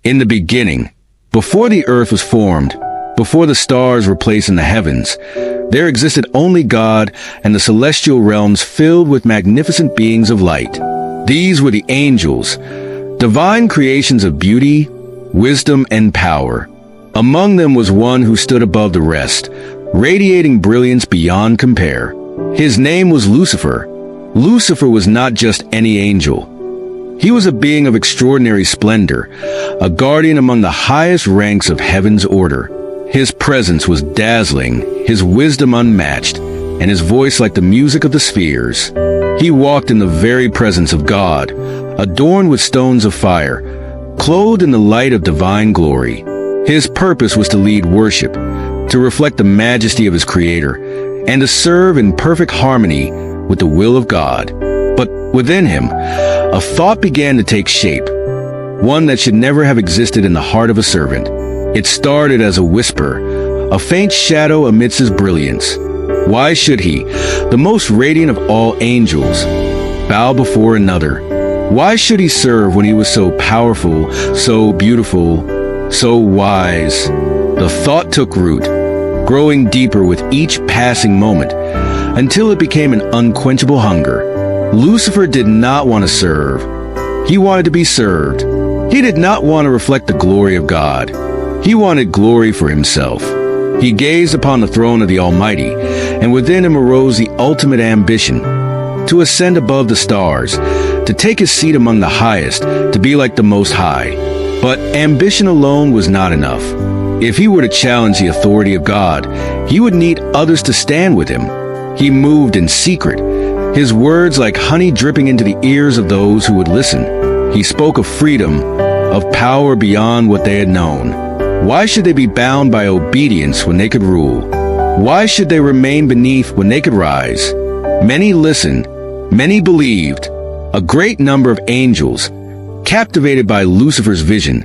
In the beginning, before the earth was formed, before the stars were placed in the heavens, there existed only God and the celestial realms filled with magnificent beings of light. These were the angels, divine creations of beauty, wisdom, and power. Among them was one who stood above the rest, radiating brilliance beyond compare. His name was Lucifer. Lucifer was not just any angel. He was a being of extraordinary splendor, a guardian among the highest ranks of heaven's order. His presence was dazzling, his wisdom unmatched, and his voice like the music of the spheres. He walked in the very presence of God, adorned with stones of fire, clothed in the light of divine glory. His purpose was to lead worship, to reflect the majesty of his Creator, and to serve in perfect harmony with the will of God. But within him, a thought began to take shape, one that should never have existed in the heart of a servant. It started as a whisper, a faint shadow amidst his brilliance. Why should he, the most radiant of all angels, bow before another? Why should he serve when he was so powerful, so beautiful, so wise? The thought took root, growing deeper with each passing moment, until it became an unquenchable hunger. Lucifer did not want to serve. He wanted to be served. He did not want to reflect the glory of God. He wanted glory for himself. He gazed upon the throne of the Almighty, and within him arose the ultimate ambition, to ascend above the stars, to take his seat among the highest, to be like the Most High. But ambition alone was not enough. If he were to challenge the authority of God, he would need others to stand with him. He moved in secret, his words like honey dripping into the ears of those who would listen. He spoke of freedom, of power beyond what they had known. Why should they be bound by obedience when they could rule? Why should they remain beneath when they could rise? Many listened, many believed. A great number of angels, captivated by Lucifer's vision,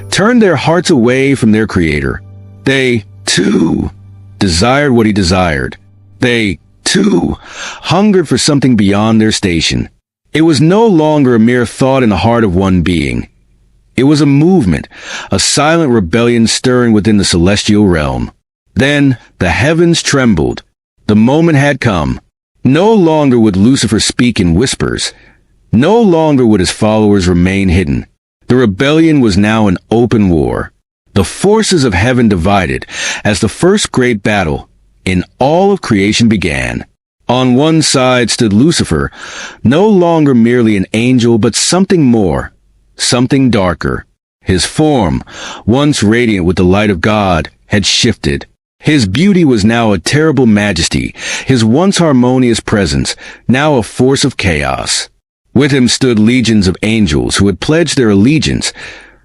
turned their hearts away from their Creator. They, too, desired what he desired. They, too, hungered for something beyond their station. It was no longer a mere thought in the heart of one being. It was a movement, a silent rebellion stirring within the celestial realm. Then the heavens trembled. The moment had come. No longer would Lucifer speak in whispers. No longer would his followers remain hidden. The rebellion was now an open war. The forces of heaven divided as the first great battle in all of creation began. On one side stood Lucifer, no longer merely an angel, but something more, something darker. His form, once radiant with the light of God, had shifted. His beauty was now a terrible majesty, his once harmonious presence, now a force of chaos. With him stood legions of angels who had pledged their allegiance,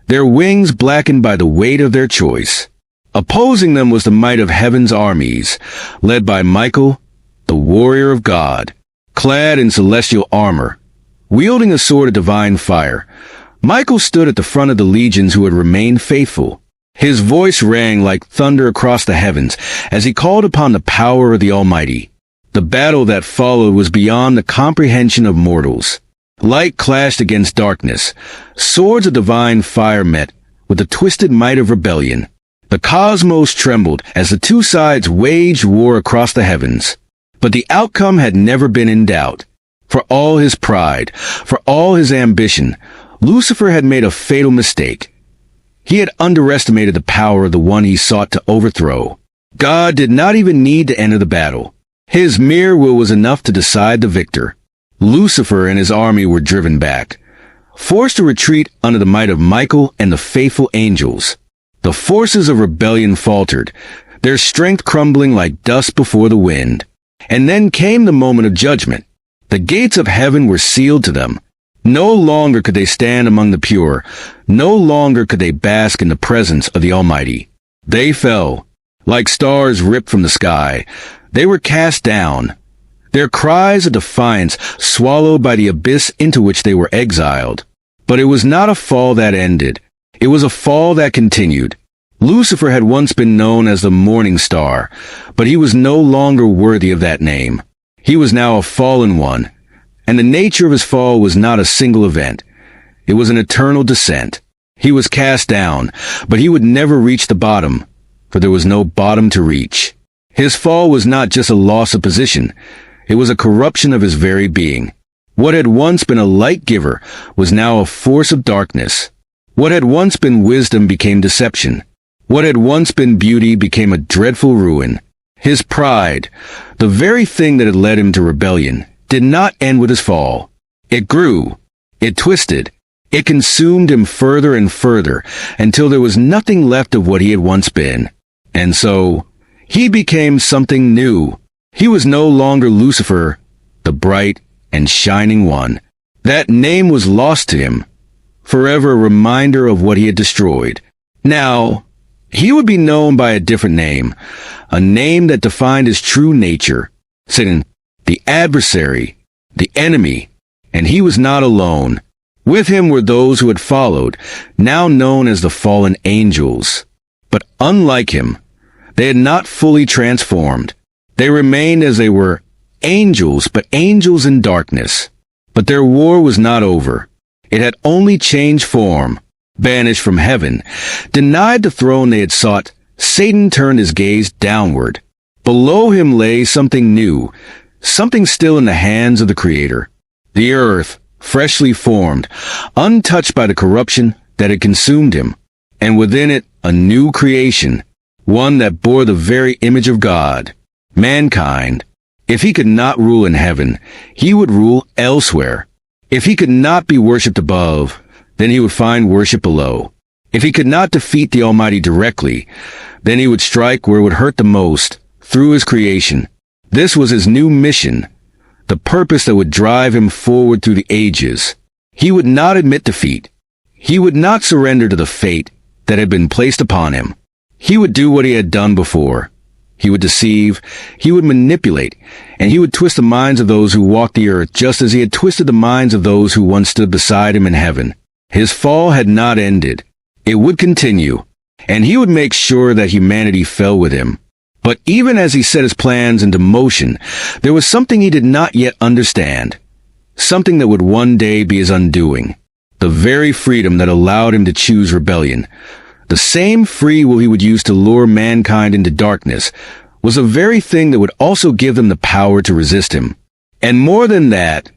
their wings blackened by the weight of their choice. Opposing them was the might of heaven's armies, led by Michael, the warrior of God, clad in celestial armor, wielding a sword of divine fire. Michael stood at the front of the legions who had remained faithful. His voice rang like thunder across the heavens as he called upon the power of the Almighty. The battle that followed was beyond the comprehension of mortals. Light clashed against darkness. Swords of divine fire met with the twisted might of rebellion. The cosmos trembled as the two sides waged war across the heavens. But the outcome had never been in doubt. For all his pride, for all his ambition, Lucifer had made a fatal mistake. He had underestimated the power of the one he sought to overthrow. God did not even need to enter the battle. His mere will was enough to decide the victor. Lucifer and his army were driven back, forced to retreat under the might of Michael and the faithful angels. The forces of rebellion faltered, their strength crumbling like dust before the wind. And then came the moment of judgment. The gates of heaven were sealed to them. No longer could they stand among the pure. No longer could they bask in the presence of the Almighty. They fell, like stars ripped from the sky. They were cast down, their cries of defiance swallowed by the abyss into which they were exiled. But it was not a fall that ended. It was a fall that continued. Lucifer had once been known as the morning star, but he was no longer worthy of that name. He was now a fallen one, and the nature of his fall was not a single event. It was an eternal descent. He was cast down, but he would never reach the bottom, for there was no bottom to reach. His fall was not just a loss of position, it was a corruption of his very being. What had once been a light giver was now a force of darkness. What had once been wisdom became deception. What had once been beauty became a dreadful ruin. His pride, the very thing that had led him to rebellion, did not end with his fall. It grew, it twisted, it consumed him further and further until there was nothing left of what he had once been. And so, he became something new. He was no longer Lucifer, the bright and shining one. That name was lost to him, forever a reminder of what he had destroyed. Now, he would be known by a different name, a name that defined his true nature, Satan, the adversary, the enemy, and he was not alone. With him were those who had followed, now known as the fallen angels. But unlike him, they had not fully transformed. They remained as they were, angels, but angels in darkness. But their war was not over. It had only changed form. Banished from heaven, denied the throne they had sought, Satan turned his gaze downward. Below him lay something new, something still in the hands of the Creator. The earth, freshly formed, untouched by the corruption that had consumed him, and within it a new creation, one that bore the very image of God. Mankind. If he could not rule in heaven, he would rule elsewhere. If he could not be worshipped above, then he would find worship below. If he could not defeat the Almighty directly, then he would strike where it would hurt the most, through his creation. This was his new mission, the purpose that would drive him forward through the ages. He would not admit defeat. He would not surrender to the fate that had been placed upon him. He would do what he had done before. He would deceive, he would manipulate, and he would twist the minds of those who walked the earth just as he had twisted the minds of those who once stood beside him in heaven. His fall had not ended. It would continue, and he would make sure that humanity fell with him. But even as he set his plans into motion, there was something he did not yet understand. Something that would one day be his undoing. The very freedom that allowed him to choose rebellion, the same free will he would use to lure mankind into darkness, was the very thing that would also give them the power to resist him. And more than that,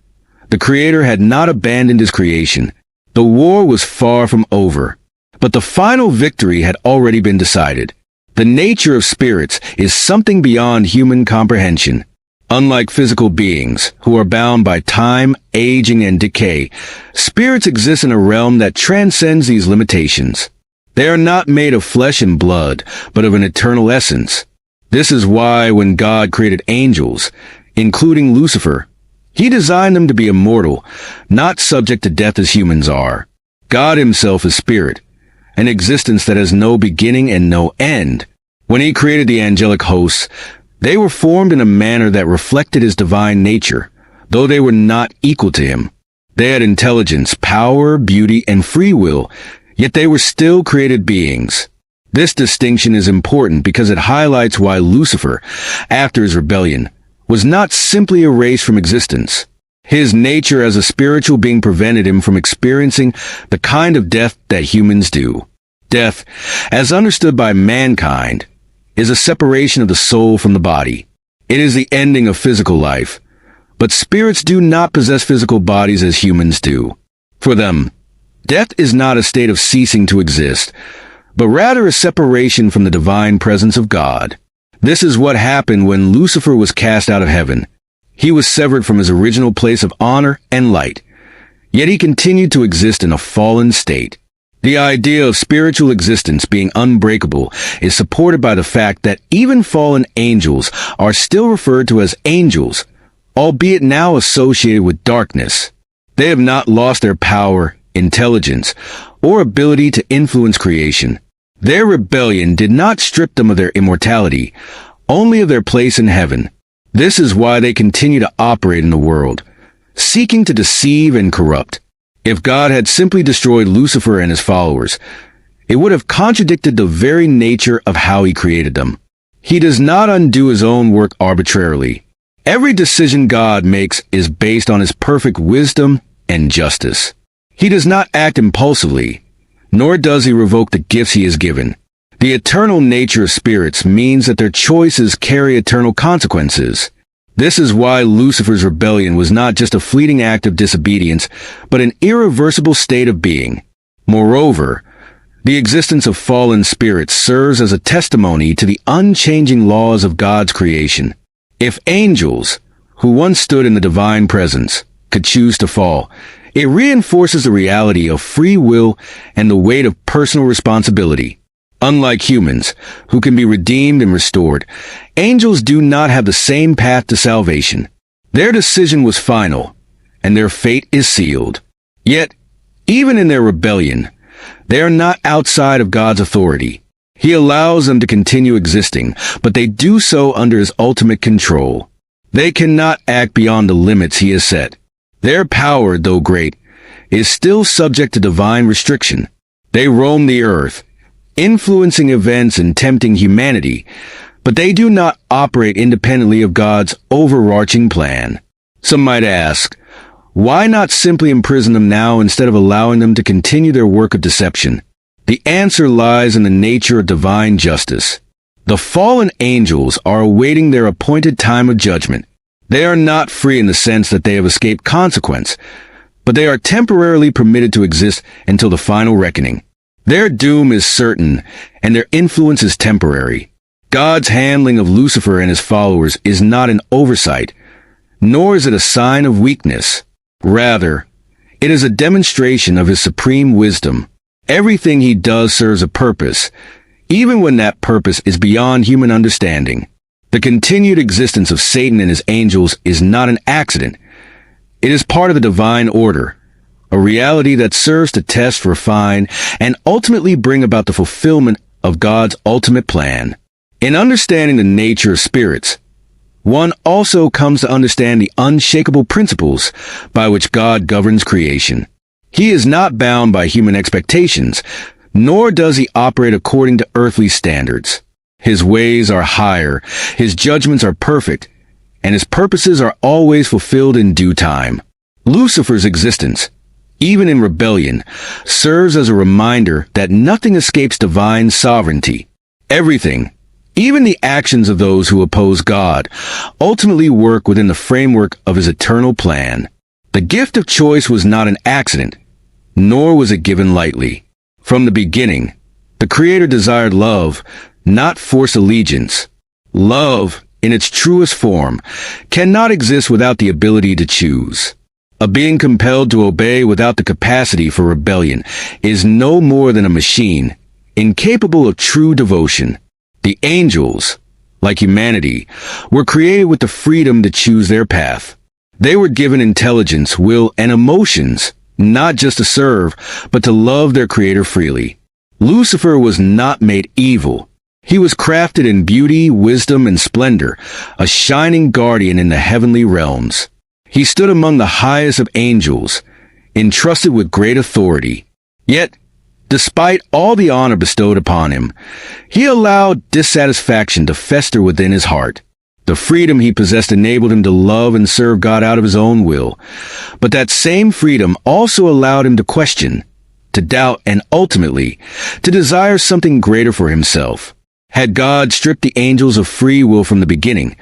the Creator had not abandoned his creation. The war was far from over, but the final victory had already been decided. The nature of spirits is something beyond human comprehension. Unlike physical beings, who are bound by time, aging, and decay, spirits exist in a realm that transcends these limitations. They are not made of flesh and blood, but of an eternal essence. This is why when God created angels, including Lucifer, he designed them to be immortal, not subject to death as humans are. God himself is spirit, an existence that has no beginning and no end. When he created the angelic hosts, they were formed in a manner that reflected his divine nature, though they were not equal to him. They had intelligence, power, beauty, and free will, yet they were still created beings. This distinction is important because it highlights why Lucifer, after his rebellion, was not simply erased from existence. His nature as a spiritual being prevented him from experiencing the kind of death that humans do. Death, as understood by mankind, is a separation of the soul from the body. It is the ending of physical life. But spirits do not possess physical bodies as humans do. For them, death is not a state of ceasing to exist, but rather a separation from the divine presence of God. This is what happened when Lucifer was cast out of heaven. He was severed from his original place of honor and light, yet he continued to exist in a fallen state. The idea of spiritual existence being unbreakable is supported by the fact that even fallen angels are still referred to as angels, albeit now associated with darkness. They have not lost their power, intelligence, or ability to influence creation. Their rebellion did not strip them of their immortality, only of their place in heaven. This is why they continue to operate in the world, seeking to deceive and corrupt. If God had simply destroyed Lucifer and his followers, it would have contradicted the very nature of how he created them. He does not undo his own work arbitrarily. Every decision God makes is based on his perfect wisdom and justice. He does not act impulsively, nor does he revoke the gifts he has given. The eternal nature of spirits means that their choices carry eternal consequences. This is why Lucifer's rebellion was not just a fleeting act of disobedience, but an irreversible state of being. Moreover, the existence of fallen spirits serves as a testimony to the unchanging laws of God's creation. If angels, who once stood in the divine presence, could choose to fall, it reinforces the reality of free will and the weight of personal responsibility. Unlike humans, who can be redeemed and restored, angels do not have the same path to salvation. Their decision was final, and their fate is sealed. Yet, even in their rebellion, they are not outside of God's authority. He allows them to continue existing, but they do so under His ultimate control. They cannot act beyond the limits He has set. Their power, though great, is still subject to divine restriction. They roam the earth, influencing events and tempting humanity, but they do not operate independently of God's overarching plan. Some might ask, why not simply imprison them now instead of allowing them to continue their work of deception? The answer lies in the nature of divine justice. The fallen angels are awaiting their appointed time of judgment. They are not free in the sense that they have escaped consequence, but they are temporarily permitted to exist until the final reckoning. Their doom is certain, and their influence is temporary. God's handling of Lucifer and his followers is not an oversight, nor is it a sign of weakness. Rather, it is a demonstration of His supreme wisdom. Everything He does serves a purpose, even when that purpose is beyond human understanding. The continued existence of Satan and his angels is not an accident. It is part of the divine order, a reality that serves to test, refine, and ultimately bring about the fulfillment of God's ultimate plan. In understanding the nature of spirits, one also comes to understand the unshakable principles by which God governs creation. He is not bound by human expectations, nor does He operate according to earthly standards. His ways are higher, His judgments are perfect, and His purposes are always fulfilled in due time. Lucifer's existence, even in rebellion, serves as a reminder that nothing escapes divine sovereignty. Everything, even the actions of those who oppose God, ultimately work within the framework of His eternal plan. The gift of choice was not an accident, nor was it given lightly. From the beginning, the Creator desired love, not forced allegiance. Love, in its truest form, cannot exist without the ability to choose. A being compelled to obey without the capacity for rebellion is no more than a machine, incapable of true devotion. The angels, like humanity, were created with the freedom to choose their path. They were given intelligence, will, and emotions, not just to serve, but to love their Creator freely. Lucifer was not made evil. He was crafted in beauty, wisdom, and splendor, a shining guardian in the heavenly realms. He stood among the highest of angels, entrusted with great authority. Yet, despite all the honor bestowed upon him, he allowed dissatisfaction to fester within his heart. The freedom he possessed enabled him to love and serve God out of his own will. But that same freedom also allowed him to question, to doubt, and ultimately, to desire something greater for himself. Had God stripped the angels of free will from the beginning,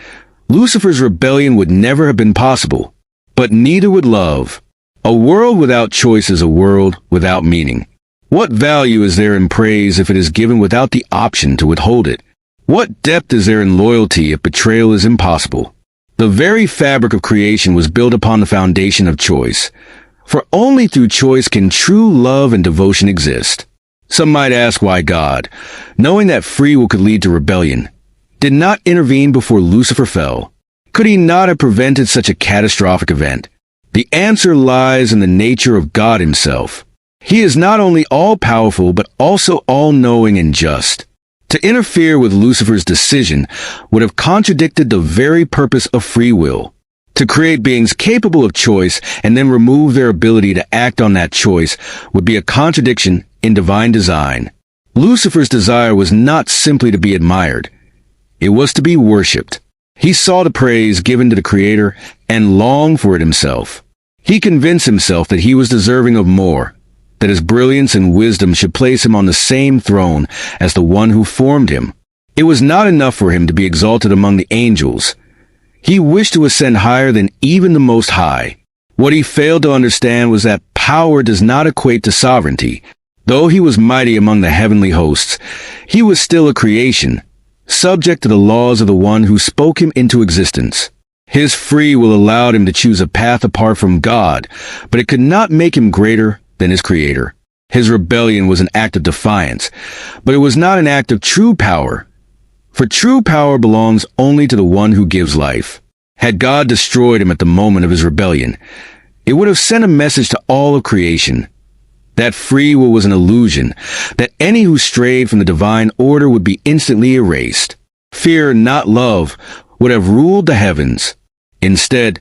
Lucifer's rebellion would never have been possible. But neither would love. A world without choice is a world without meaning. What value is there in praise if it is given without the option to withhold it? What depth is there in loyalty if betrayal is impossible? The very fabric of creation was built upon the foundation of choice, for only through choice can true love and devotion exist. Some might ask why God, knowing that free will could lead to rebellion, did not intervene before Lucifer fell. Could He not have prevented such a catastrophic event? The answer lies in the nature of God Himself. He is not only all-powerful, but also all-knowing and just. To interfere with Lucifer's decision would have contradicted the very purpose of free will. To create beings capable of choice and then remove their ability to act on that choice would be a contradiction in divine design. Lucifer's desire was not simply to be admired. It was to be worshipped. He saw the praise given to the Creator and longed for it himself. He convinced himself that he was deserving of more, that his brilliance and wisdom should place him on the same throne as the one who formed him. It was not enough for him to be exalted among the angels. He wished to ascend higher than even the Most High. What he failed to understand was that power does not equate to sovereignty. Though he was mighty among the heavenly hosts, he was still a creation, subject to the laws of the one who spoke him into existence. His free will allowed him to choose a path apart from God, but it could not make him greater than his Creator. His rebellion was an act of defiance, but it was not an act of true power, for true power belongs only to the one who gives life. Had God destroyed him at the moment of his rebellion, it would have sent a message to all of creation. That free will was an illusion, that any who strayed from the divine order would be instantly erased. Fear, not love, would have ruled the heavens. Instead,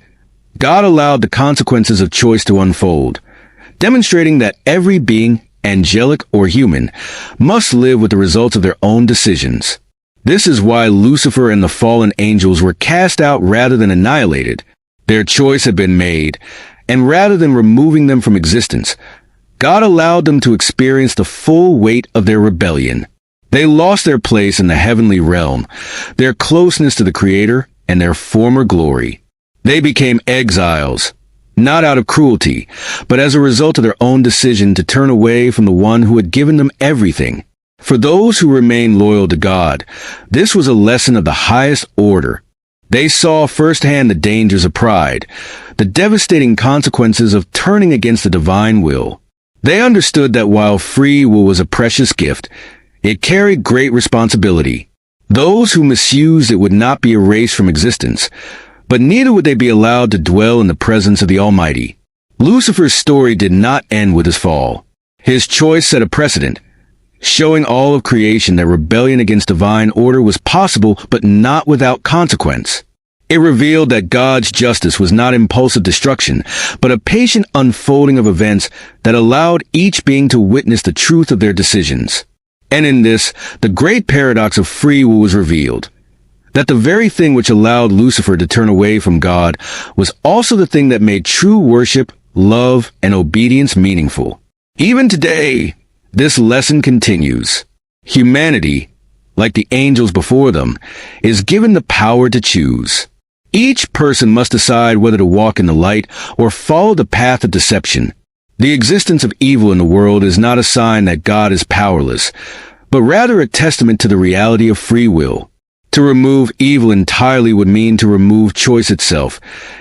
God allowed the consequences of choice to unfold, demonstrating that every being, angelic or human, must live with the results of their own decisions. This is why Lucifer and the fallen angels were cast out rather than annihilated. Their choice had been made, and rather than removing them from existence, God allowed them to experience the full weight of their rebellion. They lost their place in the heavenly realm, their closeness to the Creator, and their former glory. They became exiles, not out of cruelty, but as a result of their own decision to turn away from the one who had given them everything. For those who remained loyal to God, this was a lesson of the highest order. They saw firsthand the dangers of pride, the devastating consequences of turning against the divine will. They understood that while free will was a precious gift, it carried great responsibility. Those who misused it would not be erased from existence, but neither would they be allowed to dwell in the presence of the Almighty. Lucifer's story did not end with his fall. His choice set a precedent, showing all of creation that rebellion against divine order was possible, but not without consequence. It revealed that God's justice was not impulsive destruction, but a patient unfolding of events that allowed each being to witness the truth of their decisions. And in this, the great paradox of free will was revealed, that the very thing which allowed Lucifer to turn away from God was also the thing that made true worship, love, and obedience meaningful. Even today, this lesson continues. Humanity, like the angels before them, is given the power to choose. Each person must decide whether to walk in the light or follow the path of deception. The existence of evil in the world is not a sign that God is powerless, but rather a testament to the reality of free will. To remove evil entirely would mean to remove choice itself,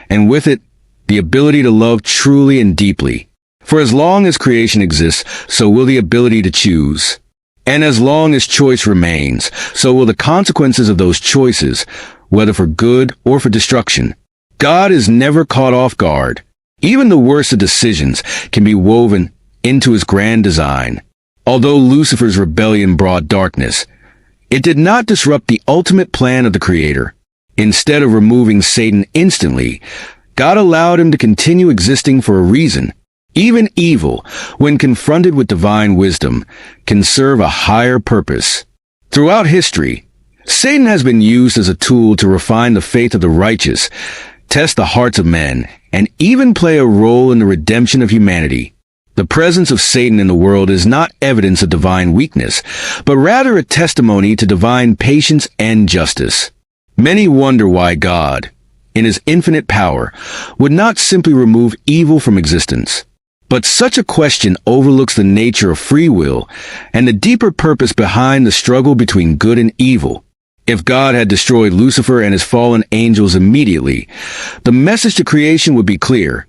and with it, the ability to love truly and deeply. For as long as creation exists, so will the ability to choose. And as long as choice remains, so will the consequences of those choices, whether for good or for destruction. God is never caught off guard. Even the worst of decisions can be woven into his grand design. Although Lucifer's rebellion brought darkness, it did not disrupt the ultimate plan of the Creator. Instead of removing Satan instantly, God allowed him to continue existing for a reason. Even evil, when confronted with divine wisdom, can serve a higher purpose. Throughout history, Satan has been used as a tool to refine the faith of the righteous, test the hearts of men, and even play a role in the redemption of humanity. The presence of Satan in the world is not evidence of divine weakness, but rather a testimony to divine patience and justice. Many wonder why God, in his infinite power, would not simply remove evil from existence. But such a question overlooks the nature of free will and the deeper purpose behind the struggle between good and evil. If God had destroyed Lucifer and his fallen angels immediately, the message to creation would be clear.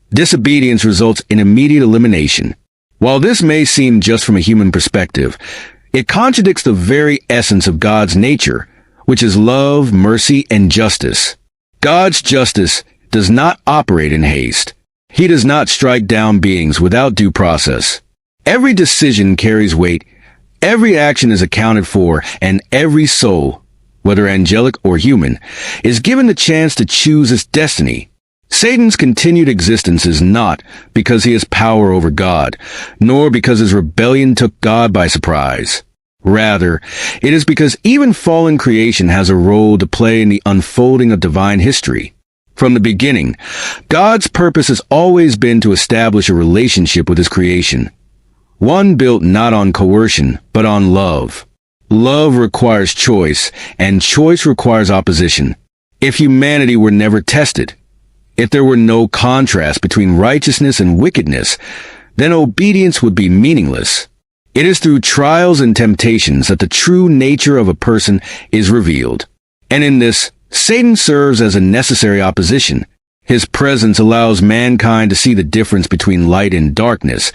Disobedience results in immediate elimination. While this may seem just from a human perspective, it contradicts the very essence of God's nature, which is love, mercy, and justice. God's justice does not operate in haste. He does not strike down beings without due process. Every decision carries weight, every action is accounted for, and every soul, whether angelic or human, is given the chance to choose its destiny. Satan's continued existence is not because he has power over God, nor because his rebellion took God by surprise. Rather, it is because even fallen creation has a role to play in the unfolding of divine history. From the beginning, God's purpose has always been to establish a relationship with his creation. one built not on coercion, but on love. Love requires choice, and choice requires opposition. If humanity were never tested, if there were no contrast between righteousness and wickedness, then obedience would be meaningless. It is through trials and temptations that the true nature of a person is revealed. And in this, Satan serves as a necessary opposition. His presence allows mankind to see the difference between light and darkness,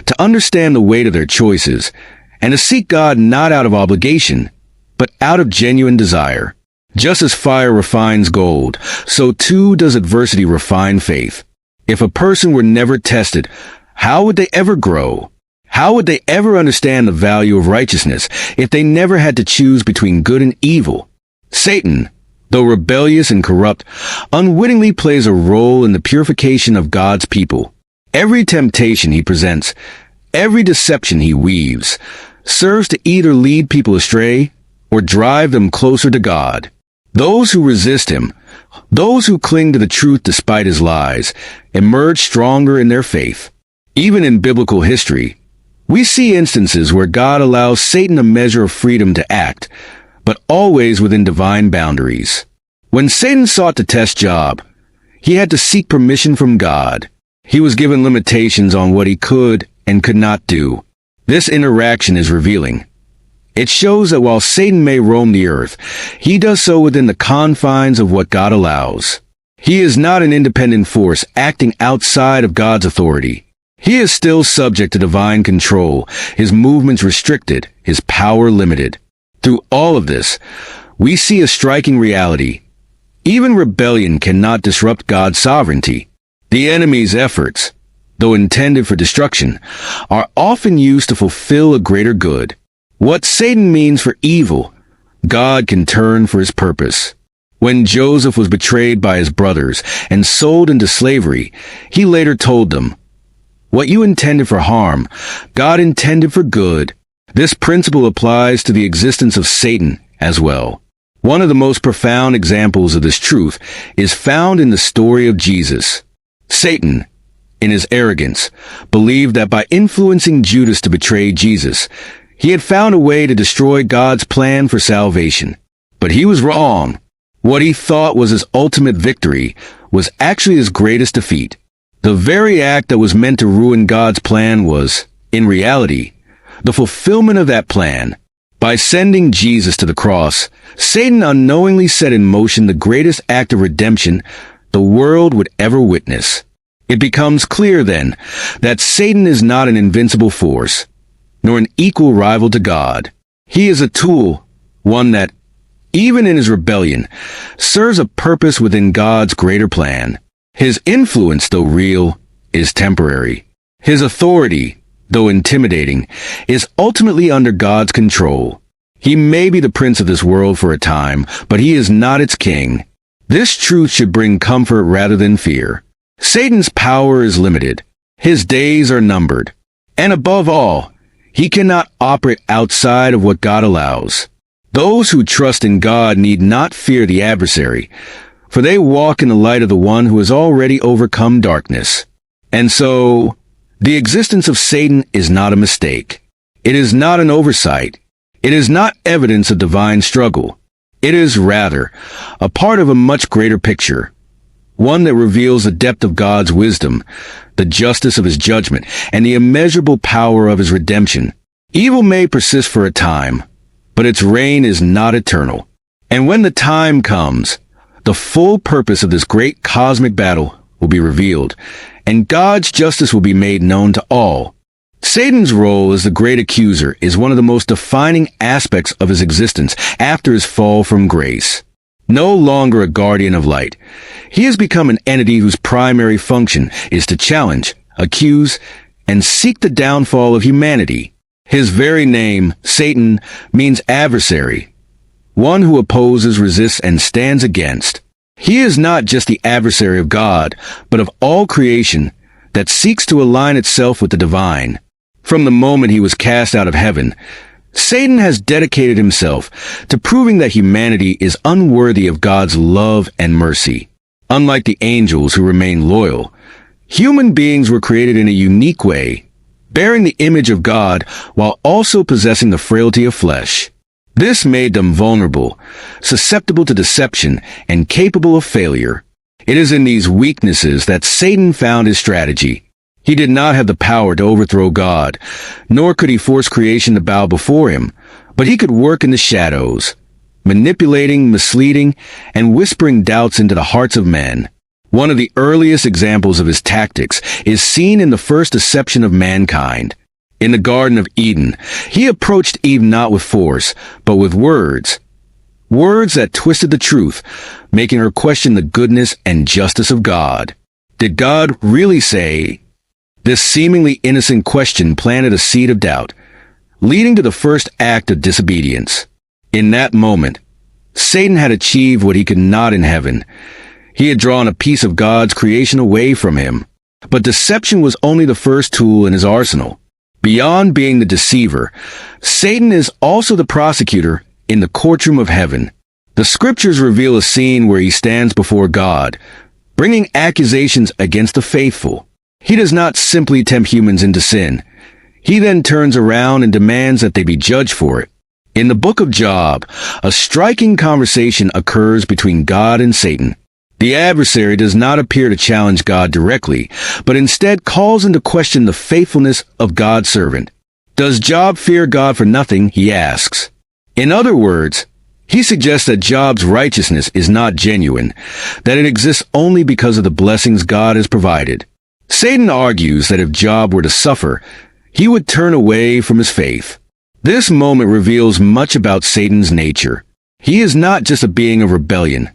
to understand the weight of their choices, and to seek God not out of obligation, but out of genuine desire. Just as fire refines gold, so too does adversity refine faith. If a person were never tested, how would they ever grow? How would they ever understand the value of righteousness if they never had to choose between good and evil? Satan, though rebellious and corrupt, unwittingly plays a role in the purification of God's people. Every temptation he presents, every deception he weaves, serves to either lead people astray or drive them closer to God. Those who resist him, those who cling to the truth despite his lies, emerge stronger in their faith. Even in biblical history, we see instances where God allows Satan a measure of freedom to act, but always within divine boundaries. When Satan sought to test Job, he had to seek permission from God. He was given limitations on what he could and could not do. This interaction is revealing. It shows that while Satan may roam the earth, he does so within the confines of what God allows. He is not an independent force acting outside of God's authority. He is still subject to divine control, his movements restricted, his power limited. Through all of this, we see a striking reality. Even rebellion cannot disrupt God's sovereignty. The enemy's efforts, though intended for destruction, are often used to fulfill a greater good. What Satan means for evil, God can turn for his purpose. When Joseph was betrayed by his brothers and sold into slavery, he later told them, "What you intended for harm, God intended for good." This principle applies to the existence of Satan as well. One of the most profound examples of this truth is found in the story of Jesus. Satan, in his arrogance, believed that by influencing Judas to betray Jesus, he had found a way to destroy God's plan for salvation. But he was wrong. What he thought was his ultimate victory was actually his greatest defeat. The very act that was meant to ruin God's plan was, in reality, the fulfillment of that plan. By sending Jesus to the cross, Satan unknowingly set in motion the greatest act of redemption the world would ever witness. It becomes clear, then, that Satan is not an invincible force, nor an equal rival to God. He is a tool, one that, even in his rebellion, serves a purpose within God's greater plan. His influence, though real, is temporary. His authority, though intimidating, is ultimately under God's control. He may be the prince of this world for a time, but he is not its king. This truth should bring comfort rather than fear. Satan's power is limited. His days are numbered. And above all, he cannot operate outside of what God allows. Those who trust in God need not fear the adversary, for they walk in the light of the one who has already overcome darkness. And so, the existence of Satan is not a mistake. It is not an oversight. It is not evidence of divine struggle. It is rather a part of a much greater picture, one that reveals the depth of God's wisdom, the justice of his judgment, and the immeasurable power of his redemption. Evil may persist for a time, but its reign is not eternal. And when the time comes, the full purpose of this great cosmic battle will be revealed, and God's justice will be made known to all. Satan's role as the great accuser is one of the most defining aspects of his existence after his fall from grace. No longer a guardian of light, he has become an entity whose primary function is to challenge, accuse, and seek the downfall of humanity. His very name, Satan, means adversary, one who opposes, resists, and stands against. He is not just the adversary of God, but of all creation that seeks to align itself with the divine. From the moment he was cast out of heaven, Satan has dedicated himself to proving that humanity is unworthy of God's love and mercy. Unlike the angels who remain loyal, human beings were created in a unique way, bearing the image of God while also possessing the frailty of flesh. This made them vulnerable, susceptible to deception, and capable of failure. It is in these weaknesses that Satan found his strategy. He did not have the power to overthrow God, nor could he force creation to bow before him, but he could work in the shadows, manipulating, misleading, and whispering doubts into the hearts of men. One of the earliest examples of his tactics is seen in the first deception of mankind. In the Garden of Eden, he approached Eve not with force, but with words. Words that twisted the truth, making her question the goodness and justice of God. Did God really say? This seemingly innocent question planted a seed of doubt, leading to the first act of disobedience. In that moment, Satan had achieved what he could not in heaven. He had drawn a piece of God's creation away from him. But deception was only the first tool in his arsenal. Beyond being the deceiver, Satan is also the prosecutor in the courtroom of heaven. The scriptures reveal a scene where he stands before God, bringing accusations against the faithful. He does not simply tempt humans into sin. He then turns around and demands that they be judged for it. In the book of Job, a striking conversation occurs between God and Satan. The adversary does not appear to challenge God directly, but instead calls into question the faithfulness of God's servant. Does Job fear God for nothing? He asks. In other words, he suggests that Job's righteousness is not genuine, that it exists only because of the blessings God has provided. Satan argues that if Job were to suffer, he would turn away from his faith. This moment reveals much about Satan's nature. He is not just a being of rebellion.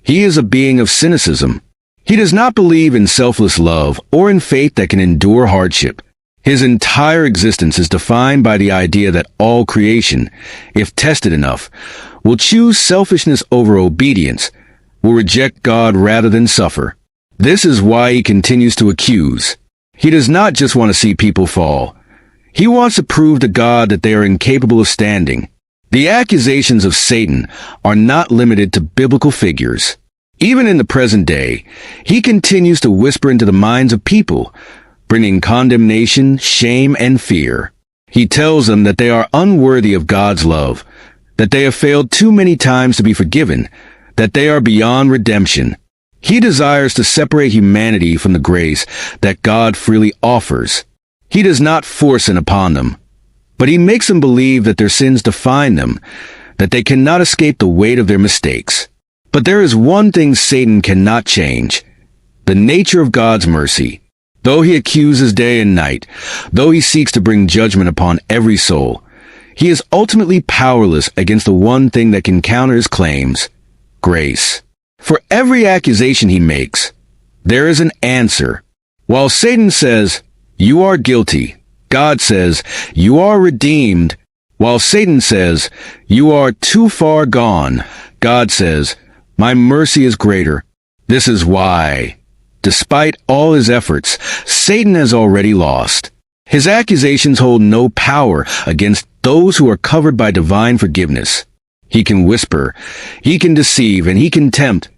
He is a being of cynicism. He does not believe in selfless love or in faith that can endure hardship. His entire existence is defined by the idea that all creation, if tested enough, will choose selfishness over obedience, will reject God rather than suffer. This is why he continues to accuse. He does not just want to see people fall. He wants to prove to God that they are incapable of standing. The accusations of Satan are not limited to biblical figures. Even in the present day, he continues to whisper into the minds of people, bringing condemnation, shame, and fear. He tells them that they are unworthy of God's love, that they have failed too many times to be forgiven, that they are beyond redemption. He desires to separate humanity from the grace that God freely offers. He does not force it upon them, but he makes them believe that their sins define them, that they cannot escape the weight of their mistakes. But there is one thing Satan cannot change: the nature of God's mercy. Though he accuses day and night, though he seeks to bring judgment upon every soul, he is ultimately powerless against the one thing that can counter his claims: grace. For every accusation he makes, there is an answer. While Satan says, "You are guilty," God says, "You are redeemed." While Satan says, "You are too far gone," God says, "My mercy is greater." This is why, despite all his efforts, Satan has already lost. His accusations hold no power against those who are covered by divine forgiveness. He can whisper, he can deceive, and he can tempt,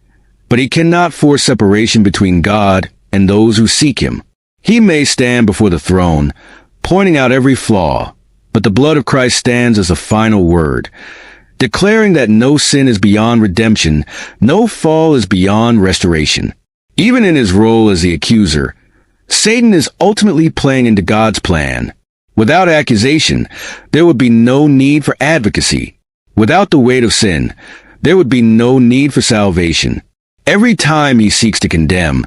but he cannot force separation between God and those who seek him. He may stand before the throne, pointing out every flaw, but the blood of Christ stands as the final word, declaring that no sin is beyond redemption, no fall is beyond restoration. Even in his role as the accuser, Satan is ultimately playing into God's plan. Without accusation, there would be no need for advocacy. Without the weight of sin, there would be no need for salvation. Every time he seeks to condemn,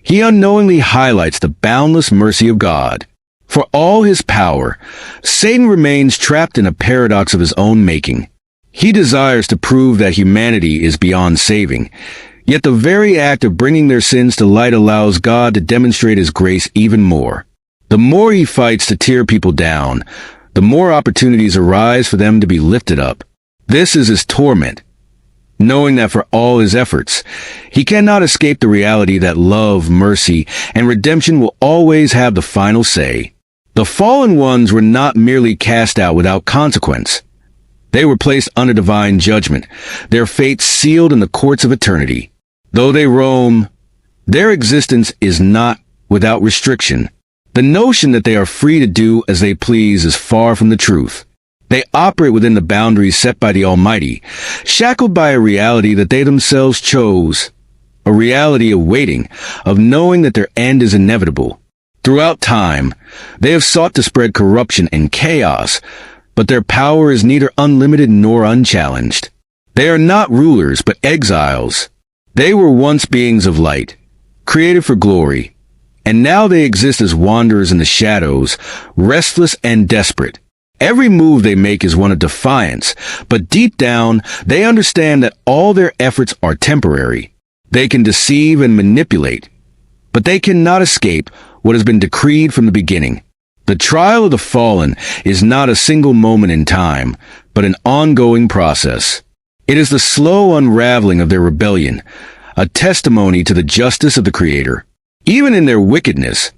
he unknowingly highlights the boundless mercy of God. For all his power, Satan remains trapped in a paradox of his own making. He desires to prove that humanity is beyond saving, yet the very act of bringing their sins to light allows God to demonstrate his grace even more. The more he fights to tear people down, the more opportunities arise for them to be lifted up. This is his torment, knowing that for all his efforts, he cannot escape the reality that love, mercy, and redemption will always have the final say. The fallen ones were not merely cast out without consequence. They were placed under divine judgment, their fate sealed in the courts of eternity. Though they roam, their existence is not without restriction. The notion that they are free to do as they please is far from the truth. They operate within the boundaries set by the Almighty, shackled by a reality that they themselves chose, a reality of waiting, of knowing that their end is inevitable. Throughout time, they have sought to spread corruption and chaos, but their power is neither unlimited nor unchallenged. They are not rulers, but exiles. They were once beings of light, created for glory, and now they exist as wanderers in the shadows, restless and desperate. Every move they make is one of defiance, but deep down, they understand that all their efforts are temporary. They can deceive and manipulate, but they cannot escape what has been decreed from the beginning. The trial of the fallen is not a single moment in time, but an ongoing process. It is the slow unraveling of their rebellion, a testimony to the justice of the Creator. Even in their wickedness,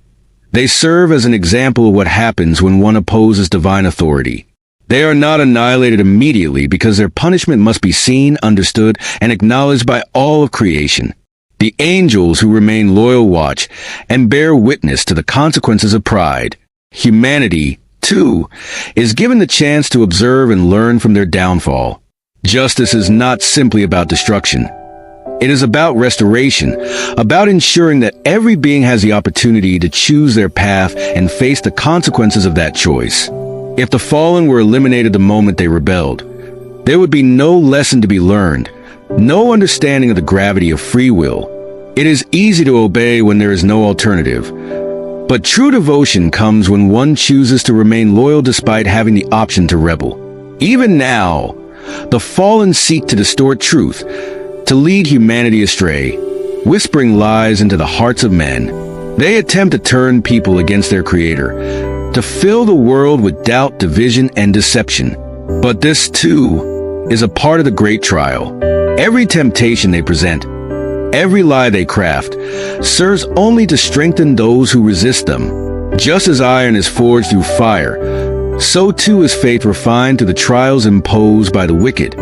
they serve as an example of what happens when one opposes divine authority. They are not annihilated immediately because their punishment must be seen, understood, and acknowledged by all of creation. The angels who remain loyal watch and bear witness to the consequences of pride. Humanity, too, is given the chance to observe and learn from their downfall. Justice is not simply about destruction. It is about restoration, about ensuring that every being has the opportunity to choose their path and face the consequences of that choice. If the fallen were eliminated the moment they rebelled, there would be no lesson to be learned, no understanding of the gravity of free will. It is easy to obey when there is no alternative, but true devotion comes when one chooses to remain loyal despite having the option to rebel. Even now, the fallen seek to distort truth, to lead humanity astray, whispering lies into the hearts of men. They attempt to turn people against their Creator, to fill the world with doubt, division, and deception. But this, too, is a part of the great trial. Every temptation they present, every lie they craft, serves only to strengthen those who resist them. Just as iron is forged through fire, so too is faith refined through the trials imposed by the wicked.